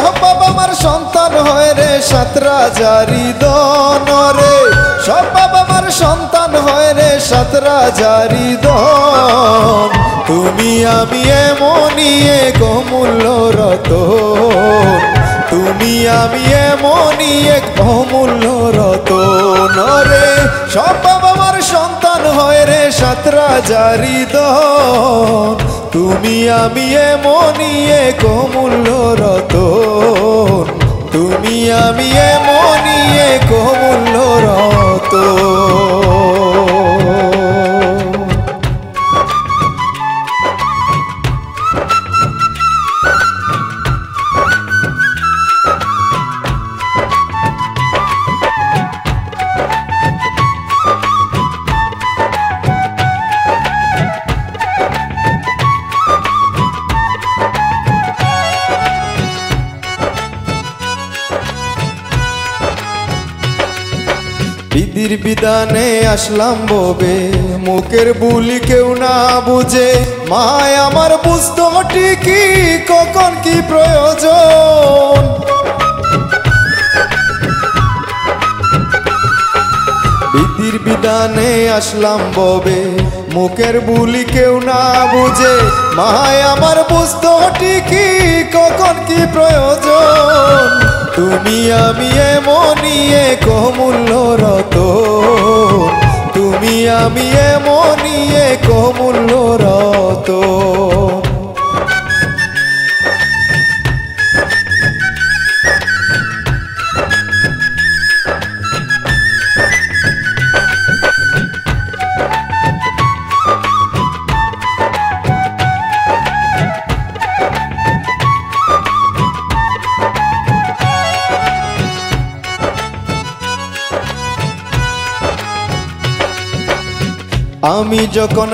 সব বাবা মার সন্তান হয় রে সাত রাজারি দন রে, সব বাবা মার সন্তান হয় রে সাত রাজারি দন। তুমি আমি এমনই এক অমূল্য রতন, তুমি আমি এমনই এক অমূল্য রতন রে। সব বাবা মার সন্তান হয় রে সাত রাজারি দন, তুমি আমি এমনই এক অমূল্য রতন, তুমি আমি এমনই এক অমূল্য রতন। বিধির বিধানে আসলাম ববে, মুখের বুলি কেউ না বুঝে। মায় আমার বুঝতো ঠিকই কখন কি প্রয়োজন, বিধির বিধানে আসলাম ববে, মুখের বুলি কেউ না বুঝে। মায় আমার বুঝতো ঠিকই কখন কি প্রয়োজন, তুমি আমি এমনই এক অমূল্য রতন, তুমি আমি এমনই এক অমূল্য রতন। আমি যখন